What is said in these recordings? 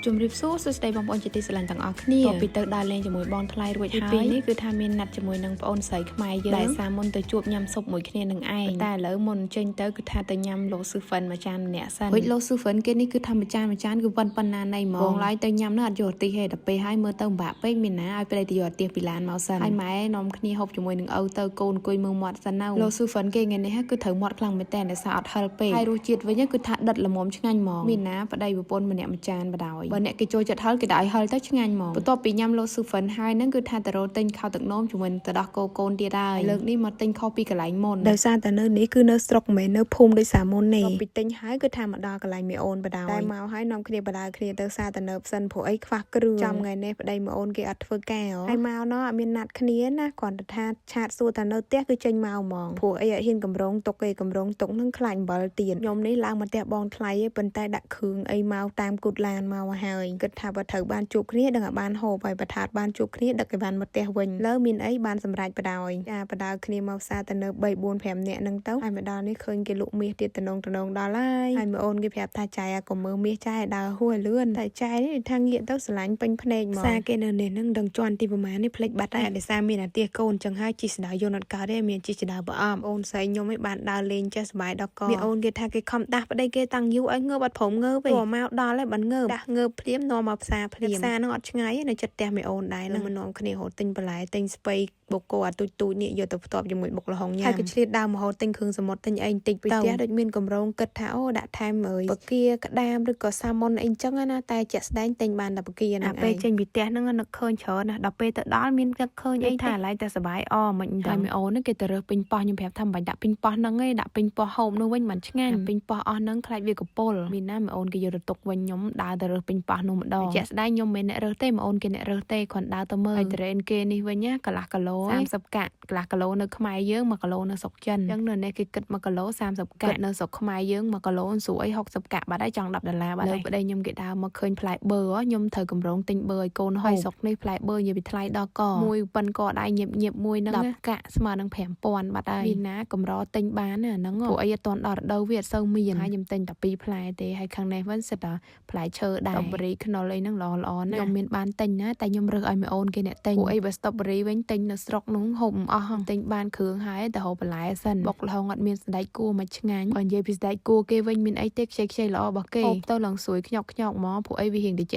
ជំរាបសួរសួស្តីបងប្អូនជាទីស្រឡាញ់ទាំងអស់គ្នាពីទៅដើរលេងជាមួយបងថ្លៃរួចហើយនេះគឺថាមានណាត់ជាមួយនឹងប្អូនស្រីខ្មែរយើងដែលសាមុនទៅជួបញ៉ាំស៊ុបមួយគ្នានឹងឯងតែឥឡូវមុនចេញទៅគឺថាទៅញ៉ាំលោស៊ឺហ្វិនមួយចានម្នាក់សិនរួចលោស៊ឺហ្វិនគេនេះគឺថាមួយចានគឺប៉ុណ្ណាណៃហ្មងបងឡាយទៅញ៉ាំនោះអត់យកទីហេដល់ពេលហើយមើលទៅពិបាកពេកមានណាឲ្យប្រេទៅយកទីពីឡានមកសិនហើយម៉ែនាំគ្នាហូបជាមួយនឹងឪទៅកូនអង្គុយមើលមាត់សិនណាលោស៊ឺហ្វិនគេថ្ងៃនេះគឺត្រូវមាត់ខ្លាំងមែនតើដោយសារអត់ហិលពេកហើយរសជាតិវិញគឺថាដិតល្មមឆ្ងាញ់ហ្មងមានណាប្តីប្រពន្ធម្នាក់មួយចានបដ បើអ្នកគេចូលចិត្តហិលគេដាក់ឲ្យហិលទៅឆ្ងាញ់ហ្មងបន្ទាប់ពីញ៉ាំលោស៊ឺហ្វិនហើយហ្នឹងគឺថាទៅរកទិញខោទឹកនោមជាមួយទៅដោះកូនទៀតហើយលើកនេះមកទិញខុសពីកន្លែងមុនដោយសារតែនៅនេះគឺនៅស្រុកមិនមែននៅភូមិដូចសាមុននេះពីទិញហើយគឺថាមកដល់កន្លែងមីអូនបដ តែមកហើយនាំគ្នាបដគ្នាទៅសារតែនៅផ្សិនព្រោះអីខ្វះគ្រឿងចាំថ្ងៃនេះប្តីមីអូនគេអត់ធ្វើការហើយមកណោះអត់មានណាត់គ្នាណាគ្រាន់តែថាឆាតសួរតែនៅផ្ទះគឺចេញមកហ្មងព្រោះអីអត់ហ៊ានកម្រងទុកទេកម្រងទុកនឹងខ្លាចអំបិលទៀតខ្ញុំនេះឡើងមកផ្ទះបងថ្លៃឯងប៉ុន្តែដាក់គ្រឿងអីមកតាមគូតឡានមកហើយគិតថាបើត្រូវបានជួបគ្នាដឹងឲ្យបានហូបហើយបើថាបានជួបគ្នាដឹកឲ្យបានមកផ្ទះវិញលើមានអីបានសម្រេចបដ ហើយបដៅគ្នាមកផ្សារទៅនៅ3 4 5នាក់ហ្នឹងទៅហើយមកដល់នេះឃើញគេលក់មាសទៀតតំណងដល់ហើយមើលអូនគេប្រាប់ថាចៃអាកុំមើលមាសចៃដើរហួសលឿនតែចៃនេះថាងាកទៅស្រឡាញ់ពេញភ្នែកមកផ្សារគេនៅនេះហ្នឹងដឹងជន់ទីប្រមាណនេះផ្លេចបាត់ហើយដោយសារមានអាទះកូនចឹងហើយជីស្ដៅយន្តអត់កើតទេមានជីស្ដៅប្រអប់អូនស្រីខ្ញុំឯងបានដើរលេងចេះសប្បាយដល់កមានអូនគេថាគេខំដាស់ប្តីគេតាំងយូរឲ្យងើបអត់ព្រមងើបទេមកដល់ហើយបានងើបដាស់ងើបភ្លាមនាំមកផ្សារភ្លាមផ្សារហ្នឹងអត់ឆ្ងាយទេនៅចិត្តផ្ទះមីអូនដែរនឹងមកនាំគ្នារត់ទិញបន្លែទិញស្ពៃបកគោអាទូចនេះយកទៅផ្ទាប់ជាមួយបុកល្ហុងញ៉ាំហើយក៏ឆ្លៀតដើមរហូតទិញគ្រឿងសមុទ្រទិញអីបន្តិចទៅផ្ទះដូចមានកម្រងគិតថាអូដាក់ថែមអើយបកាក្តាមឬក៏សាមុនអីចឹងណាតែជាក់ស្ដែងទិញបានតែបកាហ្នឹងឯងពេលចេញពីផ្ទះហ្នឹងនឹកឃើញច្រើនណាស់ដល់ពេលទៅដល់មាននឹកឃើញអីថាឡៃតែសបាយអមិនតែមីអូនគេទៅរើសពេញប៉ោះខ្ញុំប្រាប់ថាមិនបាច់ដាក់ពេញប៉ោះហ្នឹងឯងដាក់ពេញប៉ោះហូបនោះវិញមិនឆ្ងាញ់ពេញប៉ោះអស់ហ្នឹងខ្លាចវាកពុលមានណាមីអូនគេយកទៅទុកវិញខ្ញុំដើរទៅរើសពេញប៉ោះនោះម្ដងជាក់ស្ដែងខ្ញុំមិនអ្នករើសទេមីអូនគេអ្នករើសទេគ្រាន់ដើរទៅមើលហើយត្រេនគេនេះវិញណាកន្លះគីឡូ30កាក់កន្លះគីឡូនៅខ្មែរយើង1គីឡូនៅស្រុកចិនអញ្ចឹងនៅនេះគេគិត1គីឡូ30កាក់នៅស្រុកខ្មែរយើង1គីឡូស្រួលអី60កាក់បាត់ហើយចង់$10បាត់ហើយប្តីខ្ញុំគេដើរមកឃើញផ្លែបឺខ្ញុំត្រូវកម្រងទិញបឺឲ្យកូនហើយស្រុកនេះផ្លែបឺនិយាយពីថ្លៃដល់កមួយប៉ុនកដៃញៀបមួយហ្នឹង10កាក់ស្មើនឹង5000បាត់ហើយមានណាកម្រទិញបានណាហ្នឹងព្រោះអីអត់ទាន់ដល់រដូវវាអត់សូវមានហើយខ្ញុំទិញតែ2ផ្លែទេហើយខាងនេះវិញសិតតែផ្លែឈើដែរស្ទ្រូប៊េរីខ្នុរអីហ្នឹងល្អណាស់ខ្ញុំមានបានទិញណាតែខ្ញុំរើសឲ្យមីអូនគេអ្នកទិញព្រោះអីបើស្ទ្រូប៊េរីវិញទិញនៅស្រុកនោះហូបមិនអស់ទិញបានគ្រឿងហើយតែហូបបន្លែសិនបុកល្ហុងអត់មានស្ដែកគួរមកឆ្ងាញ់បើនិយាយពីស្ដែកគួរគេវិញមានអីទេខ្ចីល្អរបស់គេហូបទៅឡើងស្រួយខ្ញក់ហ្មងព្រោះអីវារៀងតិច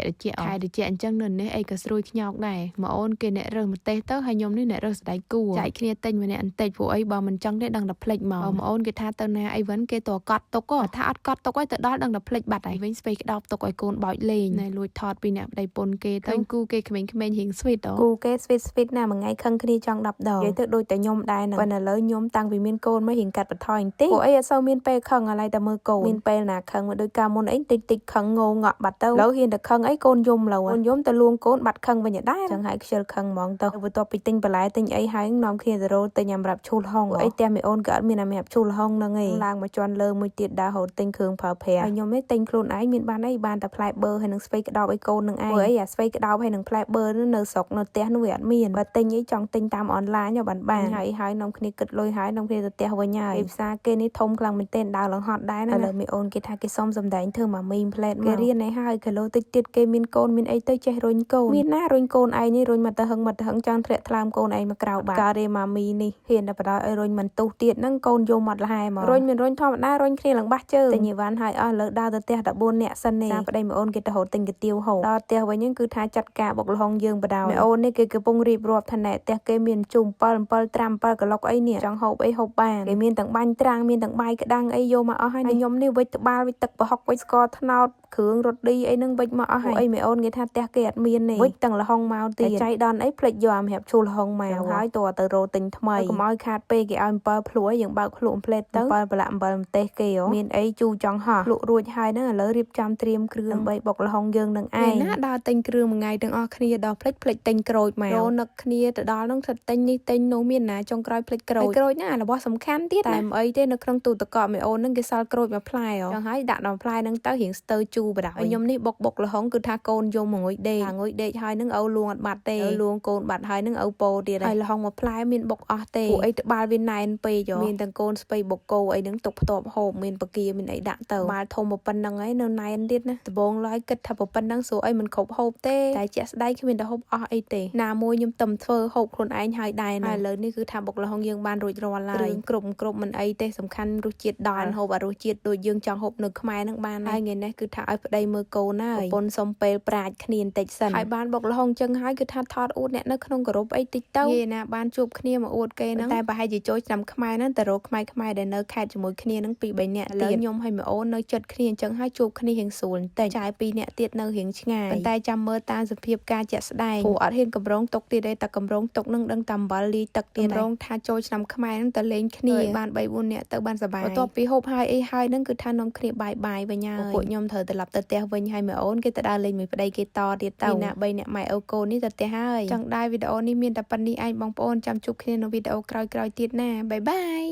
ខែតិចអញ្ចឹងនៅនេះអីក៏ស្រួយខ្ញក់ដែរម៉អូនគេអ្នករើសម្ទេសទៅហើយខ្ញុំនេះអ្នករើសស្ដែកគួរចែកគ្នាទិញម្នាក់បន្តិចព្រោះអីបើមិនចឹងទេដឹងតែភ្លេចមកម៉អូនគេថាទៅណាអីវិញគេទៅកត់ទុកថាអត់កត់ទុកឲ្យទៅដល់ដឹងតែភ្លេចបាត់ហើយវិញស្វេក្តោបទុកឲ្យកូនបោចលេងណែលួចថតពីអ្នកប្តីពុនគេទៅគូគេក្មេងៗរៀងស្វីតគូគេស្វីតណាមួយថ្ងៃខឹងគ្នាចង់10ដងនិយាយទៅដូចតែខ្ញុំដែរហ្នឹងប៉ុន្តែឥឡូវខ្ញុំតាំងពីមានកូនមករៀងកាត់បន្ថយបន្តិចព្រោះអីអត់សូវមានពេលខឹងឥឡូវតែមើលកូនមានពេលណាខឹងមកដូចកាលមុនអីតិចខឹងងងក់បាត់ទៅឥឡូវហ៊ានតែខឹងអីកូនយំឡូវកូនយំទៅលួងកូនបាត់ខឹងវិញដែរចឹងហើយខ្ជិលខឹងហ្មងទៅបន្ទាប់ពីទិញបន្លែទិញអីហើយនាំគ្នាទៅរោទិញអាម្រាប់ឈូលហុងអីផ្ទះមីអូនក៏អត់មានអាម្រាប់ឈូលហុងហ្នឹងឯងឡើងមកជន់លើមួយទៀតដើរហូតទិញគ្រឿងប្រើប្រាស់ហើយខ្ញុំនេះទិញខ្លួនឯងមានបានអីបានតែផ្លែបឺហើយនឹងស្វ័យក្តោបឲ្យកូននឹងឯងព្រោះអីអាស្វ័យក្តោបហើយនឹងផ្លែបឺនៅស្រុកនៅផ្ទះនោះវាអត់មានបើទិញអីចង់ទិញតាមអនឡាញបានហើយនាំគ្នាគិតលុយហើយនាំគ្នាទៅផ្ទះវិញហើយផ្សារគេនេះធំខ្លាំងមែនទែនដើរឡើងហត់ដែរណាឥឡូវមីអូនគេថាគេសុំសម្ដែងធ្វើមកមីងផ្លែតមកគេរៀនឯហើយគីឡូតិចទៀតគេមានកូនមានអីទៅចេះរុញកូនមានណារុញកូនឯងនេះរុញមកទៅហឹងចង់ធ្លាក់ថ្លើមកូនឯងមកក្រៅបាត់ការេម៉ាមីនេះហ៊ានតែបដ ឲ្យរុញមិនទុះទៀតហ្នឹងកូនយំអត់លហែមករុញមិនរុញធម្មតារុញគ្នាឡើងបាសជើងតែញីវ៉ាន់ហើយអស់លើដើរទៅផ្ទះ14នាក់សិននេះប្តីមីអូនគេទៅហូតទិញកាទៀវហូបដល់ផ្ទះវិញហ្នឹងគឺថាចាត់ការបុកល្ហុងយើងបដ មីអូននេះគេកំពុងរៀបរាប់ថាណែផ្ទះគេមានជុំ7ត្រាំ7ក្លុកអីនេះចង់ហូបអីហូបបានគេមានទាំងបាញ់ត្រាំងមានទាំងបាយក្តាំងអីយកមកអស់ហើយខ្ញុំនេះវិចត្បាល់វិចទឹកប្រហុកវិចស្ករត្នោតគ្រឿងរ៉ូឌីអីហ្នឹងវិចមកអស់ហើយអីមីអូនគេថាផ្ទះគេអត់មានទេវិចទាំងល្ហុងមកទៀតចៃដនអីភ្លេចយកអាម្រាប់ឈូលល្ហុងមកហើយតើទៅរោទិញថ្មីកុំឲ្យខាតពេកគេឲ្យអំពិលភ្លួយយើងបើកភ្លក់ផ្លេតទៅអំពិលប្រឡាក់អំពិលម្ទេសគេមានអីជូរចង់ហោះភ្លក់រួចហើយហ្នឹងឥឡូវរៀបចំត្រៀមគ្រឿងដើម្បីបុកល្ហុងយើងនឹងឯងណាដើរទិញគ្រឿងមួយថ្ងៃទាំងអស់គ្នាដល់ភ្លេចទិញក្រូចមករោនឹកគ្នាទៅដល់ហ្នឹងធ្វើទិញនេះទិញនោះមានណាចុងក្រោយភ្លេចក្រូចណារបស់សំខាន់ទៀតតែមិនអីទេនៅក្នុងទូទឹកកកមីអូនហ្នឹងគេសល់ក្រូចមួយផ្លែចឹងហើយដាក់ដល់ផ្លែហ្នឹងទៅរៀងស្ទើជូរ ទូបដហើយខ្ញុំនេះបុកលហុងគឺថាកូនយំងុយដេកហើយនឹងអូលួងអត់បាត់ទេលួងកូនបាត់ហើយនឹងអូពោទៀតហើយលហុងមួយផ្លែមានបុកអស់ទេពួកអីត្បាល់វាណែនពេកមានទាំងកូនស្ពៃបុកគោអីនឹងទុកផ្ទាប់ហូបមានបកាមានអីដាក់ទៅបាល់ធំប៉ុណ្ណឹងហើយនៅណែនទៀតណាដំបងឡើយគិតថាប៉ុណ្ណឹងសួរអីមិនគ្រប់ហូបទេតែជាក់ស្ដែងគ្មានតែហូបអស់អីទេណាមួយខ្ញុំទំធ្វើហូបខ្លួនឯងហើយដែរណាឥឡូវនេះគឺថាបុកលហុងយើងបានរួចរាល់ហើយគ្រប់មិនអីទេសំខាន់រសជាតិដល់ហូបអារសជាតិដូចយើងចង់ហូបនៅខ្មែរនឹងបានហើយថ្ងៃនេះគឺថាឲ្យប្តីមើលកូនហើយប្រពន្ធសុំពេលប្រាជ្ញគ្នាបន្តិចសិនហើយបានបុកលហុងចឹងហើយគឺថាថតអួតអ្នកនៅក្នុងក្រុមអីតិចទៅនិយាយណាបានជួបគ្នាមកអួតគេហ្នឹងតែប្រហែលជាចូលឆ្នាំខ្មែរហ្នឹងតែរកខ្មែរដែលនៅខេត្តជាមួយគ្នាហ្នឹង2 3នាក់ទៀតខ្ញុំហើយម៉ូននៅចិត្តគ្នាអញ្ចឹងហើយជួបគ្នារៀងស្រួលបន្តិចចាយ2នាក់ទៀតនៅរៀងឆ្ងាយប៉ុន្តែចាំមើលតាមសភាពការជាក់ស្ដែងព្រោះអត់ហ៊ានកម្រងទុកទៀតទេតែកម្រងទុកនឹងដឹងតែអំបិលលាយទឹកទៀតកម្រងថាចូលឆ្នាំខ្មែរហ្នឹងទៅលេងគ្នាបាន3 4នាក់ទៅបានសប្បាយបន្ទាប់ពីហូបហើយអីហើយហ្នឹងគឺថានាំគ្នាបាយវិញហើយពួកខ្ញុំត្រូវត្រឡប់ទៅផ្ទះវិញហើយម៉ូនគេទៅដើរលេងមួយប្តីគេតទៀតទៅណា3នាក់ម៉ែអូកូននេះទៅផ្ទះហើយចង់ដែរវីដេអូនេះមានតែប៉ុណ្្នេះឯងបងប្អូនចាំជួបគ្នានៅវីដេអូក្រោយៗទៀតណាបាយបាយ